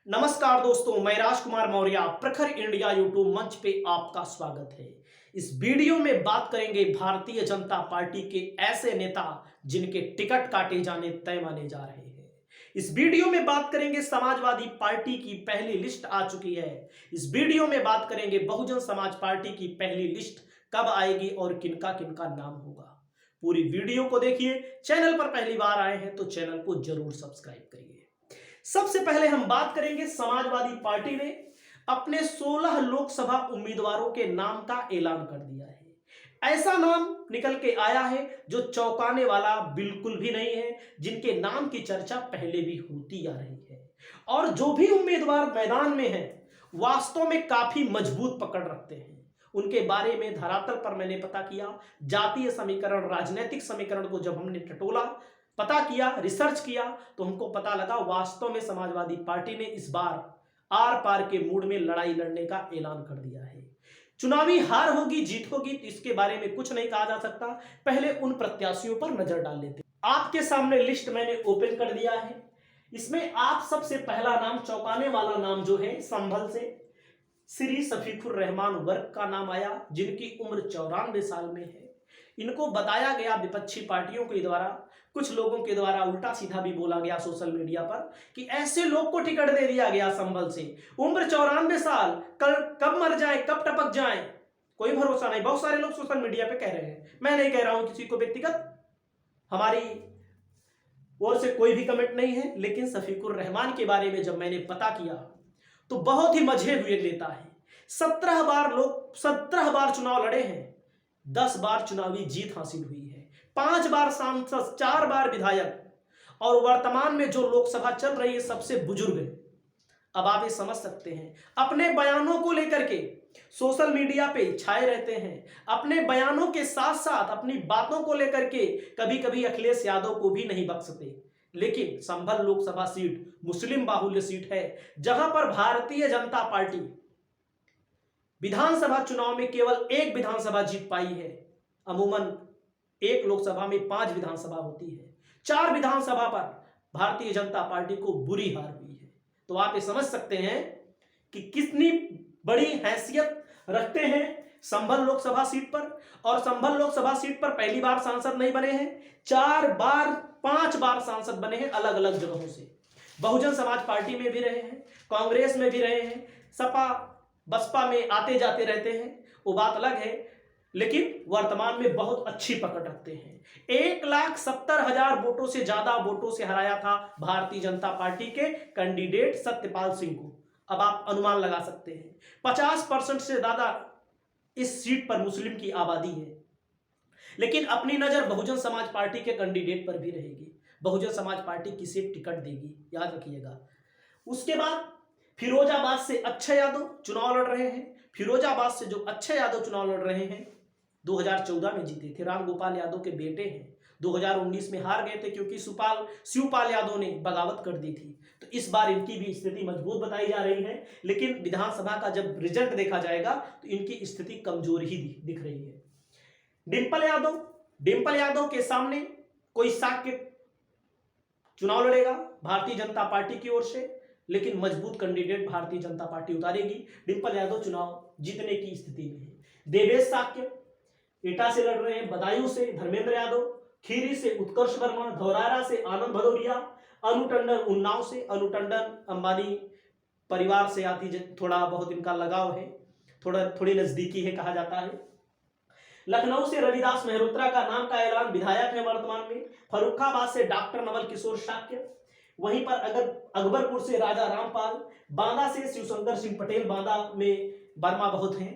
नमस्कार दोस्तों, मैं राजकुमार मौर्य प्रखर इंडिया यूट्यूब मंच पे आपका स्वागत है। इस वीडियो में बात करेंगे भारतीय जनता पार्टी के ऐसे नेता जिनके टिकट काटे जाने तय माने जा रहे हैं। इस वीडियो में बात करेंगे समाजवादी पार्टी की पहली लिस्ट आ चुकी है। इस वीडियो में बात करेंगे बहुजन समाज पार्टी की पहली लिस्ट कब आएगी और किनका किनका नाम होगा। पूरी वीडियो को देखिए। चैनल पर पहली बार आए हैं तो चैनल को जरूर सब्सक्राइब करिए। सबसे पहले हम बात करेंगे समाजवादी पार्टी ने अपने 16 लोकसभा उम्मीदवारों के नाम का ऐलान कर दिया है। ऐसा नाम निकल के आया है जो चौंकाने वाला बिल्कुल भी नहीं है, जिनके नाम की चर्चा पहले भी होती आ रही है और जो भी उम्मीदवार मैदान में हैं वास्तव में काफी मजबूत पकड़ रखते हैं। उनके बारे में धरातल पर मैंने पता किया, जातीय समीकरण, राजनीतिक समीकरण को जब हमने टटोला, पता किया, रिसर्च किया तो हमको पता लगा वास्तव में समाजवादी पार्टी ने इस बार आर पार के मूड में लड़ाई लड़ने का ऐलान कर दिया है। चुनावी हार होगी, जीत होगी, तो इसके बारे में कुछ नहीं कहा जा सकता। पहले उन प्रत्याशियों पर नजर डाल लेते। आपके सामने लिस्ट मैंने ओपन कर दिया है। इसमें आप सबसे पहला नाम, चौंकाने वाला नाम जो है, संभल से श्री शफीकुर रहमान वर्क का नाम आया, जिनकी उम्र 94 साल में है। इनको बताया गया विपक्षी पार्टियों के द्वारा, कुछ लोगों के द्वारा उल्टा सीधा भी बोला गया सोशल मीडिया पर कि ऐसे लोग को टिकट दे दिया गया संभल से, उम्र 94 साल, कल कब मर जाए, कब टपक जाए, कोई भरोसा नहीं। बहुत सारे लोग सोशल मीडिया पे कह रहे हैं, मैं नहीं कह रहा हूं किसी को व्यक्तिगत, हमारी ओर से कोई भी कमेंट नहीं है, लेकिन शफीकुर रहमान के बारे में जब मैंने पता किया तो बहुत ही मजे हुए नेता है। 17 बार चुनाव लड़े हैं, 10 बार चुनावी जीत हासिल हुई है, 5 बार सांसद, 4 बार विधायक, और वर्तमान में जो लोकसभा चल रही है सबसे बुजुर्ग है। अब आप ये समझ सकते हैं, अपने बयानों को लेकर के सोशल मीडिया पे छाए रहते हैं, अपने बयानों के साथ साथ अपनी बातों को लेकर के कभी कभी अखिलेश यादव को भी नहीं बख्शते। लेकिन संभल लोकसभा सीट मुस्लिम बाहुल्य सीट है, जहां पर भारतीय जनता पार्टी विधानसभा चुनाव में केवल एक विधानसभा जीत पाई है। अमूमन एक लोकसभा में 5 विधानसभा होती है, 4 विधानसभा पर भारतीय जनता पार्टी को बुरी हार हुई है। तो आप ये समझ सकते हैं कि कितनी बड़ी हैसियत रखते हैं संभल लोकसभा सीट पर। और संभल लोकसभा सीट पर पहली बार सांसद नहीं बने हैं, 4 बार, 5 बार सांसद बने हैं अलग अलग जगहों से। बहुजन समाज पार्टी में भी रहे हैं, कांग्रेस में भी रहे हैं, सपा बसपा में आते जाते रहते हैं, वो बात अलग है, लेकिन वर्तमान में बहुत अच्छी पकड़ रखते हैं। 1,70,000 वोटों से ज्यादा वोटों से हराया था भारतीय जनता पार्टी के कैंडिडेट सत्यपाल सिंह को। अब आप अनुमान लगा सकते हैं 50% से ज्यादा इस सीट पर मुस्लिम की आबादी है। लेकिन अपनी नजर बहुजन समाज पार्टी के कैंडिडेट पर भी रहेगी। बहुजन समाज पार्टी किसे टिकट देगी, याद रखिएगा। उसके बाद फिरोजाबाद से अक्षय यादव चुनाव लड़ रहे हैं। फिरोजाबाद से जो अक्षय यादव चुनाव लड़ रहे हैं 2014 में जीते थे, राम गोपाल यादव के बेटे हैं। 2019 में हार गए थे क्योंकि शिवपाल यादव ने बगावत कर दी थी। तो इस बार इनकी भी स्थिति मजबूत बताई जा रही है, लेकिन विधानसभा का जब रिजल्ट देखा जाएगा तो इनकी स्थिति कमजोर ही दिख रही है। डिंपल यादव के सामने कोई साक्य चुनाव लड़ेगा भारतीय जनता पार्टी की ओर से, लेकिन मजबूत कैंडिडेट भारतीय जनता पार्टी उतारेगी। डिंपल यादव चुनाव जीतने की स्थिति में है। देवेश साक्य एटा से लड़ रहे हैं, बदायूं से धर्मेंद्र यादव, खीरी से उत्कर्ष वर्मा, धौरारा से आनंद भदौरिया, अनु टंडन उन्नाव से, अनु टंडन अंबानी परिवार से आती, थोड़ा बहुत इनका लगाव है, थोड़ी नजदीकी है कहा जाता है। लखनऊ से रविदास मेहरोत्रा का नाम का ऐलान, विधायक है वर्तमान में। फर्रुखाबाद से डॉक्टर नवल किशोर शाक्य, वहीं पर अगर अकबरपुर से राजा रामपाल, बांदा से शिवशंकर सिंह पटेल, बांदा में वर्मा बहुत हैं,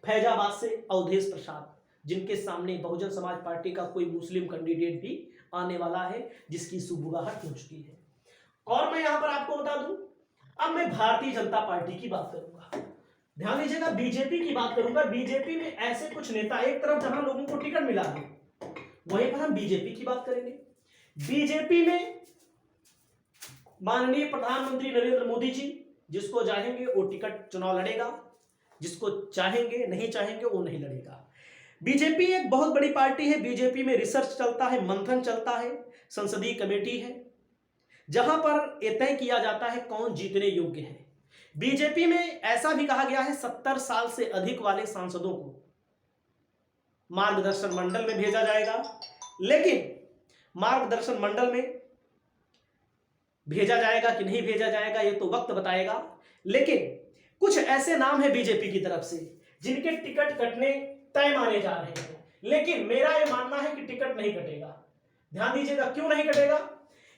फैजाबाद से अवधेश प्रसाद, जिनके सामने बहुजन समाज पार्टी का कोई मुस्लिम कैंडिडेट भी आने वाला है, जिसकी सुबुगाहट हो चुकी है। और मैं यहां पर आपको बता दूं, अब मैं भारतीय जनता पार्टी की बात करूंगा। ध्यान दीजिएगा, बीजेपी की बात करूंगा। बीजेपी में ऐसे कुछ नेता, एक तरफ जहां लोगों को टिकट मिला है, वहीं पर हम बीजेपी की बात करेंगे। बीजेपी में माननीय प्रधानमंत्री नरेंद्र मोदी जी, जिसको चाहेंगे वो टिकट चुनाव लड़ेगा, जिसको चाहेंगे नहीं चाहेंगे वो नहीं लड़ेगा। बीजेपी एक बहुत बड़ी पार्टी है। बीजेपी में रिसर्च चलता है, मंथन चलता है, संसदीय कमेटी है, जहां पर यह तय किया जाता है कौन जीतने योग्य है। बीजेपी में ऐसा भी कहा गया है 70 साल से अधिक वाले सांसदों को मार्गदर्शन मंडल में भेजा जाएगा, लेकिन मार्गदर्शन मंडल में भेजा जाएगा कि नहीं भेजा जाएगा ये तो वक्त बताएगा। लेकिन कुछ ऐसे नाम है बीजेपी की तरफ से जिनके टिकट कटने तय माने जा रहे हैं, लेकिन मेरा यह मानना है कि टिकट नहीं कटेगा। ध्यान दीजिएगा, क्यों नहीं कटेगा?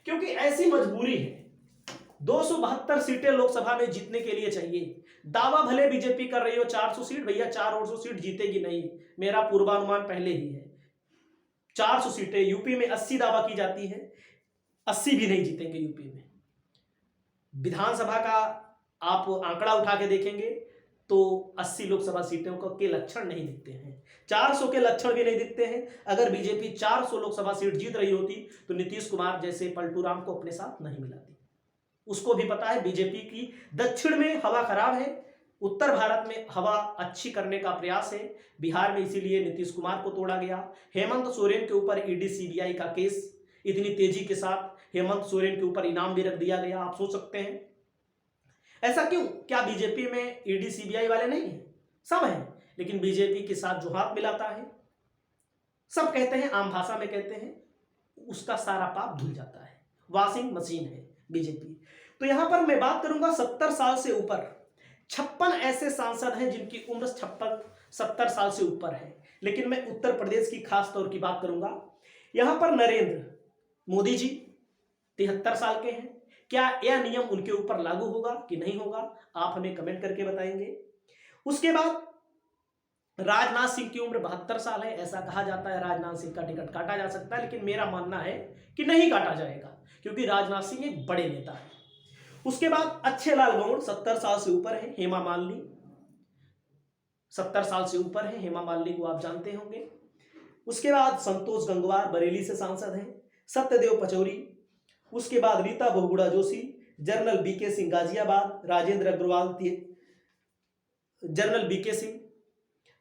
क्योंकि ऐसी मजबूरी है। 272 सीटें लोकसभा में जीतने के लिए चाहिए। दावा भले बीजेपी कर रही हो 400 सीट, भैया 400 सीट जीतेगी नहीं, मेरा पूर्वानुमान पहले ही है। 400 सीटें, यूपी में 80 दावा की जाती है, 80 भी नहीं जीतेंगे यूपी में। विधानसभा का आप आंकड़ा उठा के देखेंगे तो 80 लोकसभा सीटों के लक्षण नहीं दिखते हैं, 400 के लक्षण भी नहीं दिखते हैं। अगर बीजेपी 400 लोकसभा सीट जीत रही होती तो नीतीश कुमार जैसे पलटू राम को अपने साथ नहीं मिलाती। उसको भी पता है बीजेपी की दक्षिण में हवा खराब है, उत्तर भारत में हवा अच्छी करने का प्रयास है। बिहार में इसीलिए नीतीश कुमार को तोड़ा गया। हेमंत सोरेन के ऊपर ईडी सीबीआई का केस, इतनी तेजी के साथ हेमंत सोरेन के ऊपर इनाम भी रख दिया गया। आप सोच सकते हैं ऐसा क्यों? क्या बीजेपी में ईडी सीबीआई वाले नहीं है? सब हैं, लेकिन बीजेपी के साथ जो हाथ मिलाता है, सब कहते हैं, आम भाषा में कहते हैं, उसका सारा पाप धुल जाता है। वॉशिंग मशीन है बीजेपी। तो यहां पर मैं बात करूंगा 70 साल से ऊपर 56 ऐसे सांसद हैं जिनकी उम्र 70 साल से ऊपर है। लेकिन मैं उत्तर प्रदेश की खास तौर की बात करूंगा। यहां पर नरेंद्र मोदी जी 73 साल के हैं। क्या यह नियम उनके ऊपर लागू होगा कि नहीं होगा, आप हमें कमेंट करके बताएंगे। उसके बाद राजनाथ सिंह की उम्र 72 साल है। ऐसा कहा जाता है राजनाथ सिंह का टिकट काटा जा सकता है, लेकिन मेरा मानना है कि नहीं काटा जाएगा, क्योंकि राजनाथ सिंह एक बड़े नेता है। उसके बाद अच्छे लाल गौड़ 70 साल से ऊपर है। हेमा मालिनी 70 साल से ऊपर है, हेमा मालिनी को आप जानते होंगे। उसके बाद संतोष गंगवार बरेली से सांसद हैं। सत्यदेव पचौरी, उसके बाद Rita Bahuguna Joshi, general BK Singh Ghaziabad, Rajendra Agarwal, general BK Singh,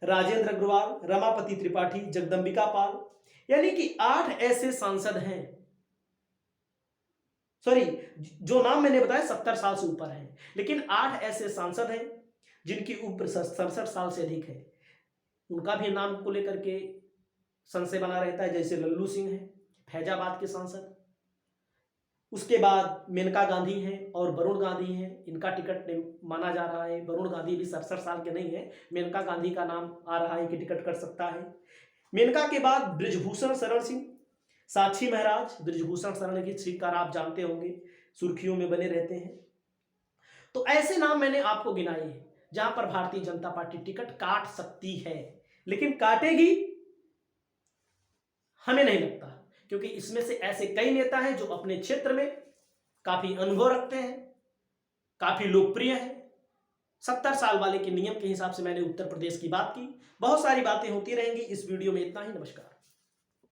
Rajendra Agarwal, Ramapati Tripathi, Jagdambika Pal, यानी कि 8 ऐसे सांसद हैं। सॉरी, जो नाम मैंने बताया 70 साल से ऊपर हैं, लेकिन 8 ऐसे सांसद हैं जिनकी उम्र 67 साल से अधिक है। उनका भी नाम को लेकर के संशय बना रहता है, जैसे लल्लू सिंह है फैजाबाद के सांसद। उसके बाद मेनका गांधी हैं और वरुण गांधी हैं, इनका टिकट माना जा रहा है। वरुण गांधी भी 67 साल के नहीं है, मेनका गांधी का नाम आ रहा है कि टिकट कट सकता है। मेनका के बाद बृजभूषण शरण सिंह, साक्षी महाराज, बृजभूषण शरण की श्रीकार आप जानते होंगे, सुर्खियों में बने रहते हैं। तो ऐसे नाम मैंने आपको गिनाए हैं जहां पर भारतीय जनता पार्टी टिकट काट सकती है, लेकिन काटेगी हमें नहीं लगता, क्योंकि इसमें से ऐसे कई नेता हैं जो अपने क्षेत्र में काफी अनुभव रखते हैं, काफी लोकप्रिय हैं। 70 साल वाले के नियम के हिसाब से मैंने उत्तर प्रदेश की बात की। बहुत सारी बातें होती रहेंगी। इस वीडियो में इतना ही। नमस्कार।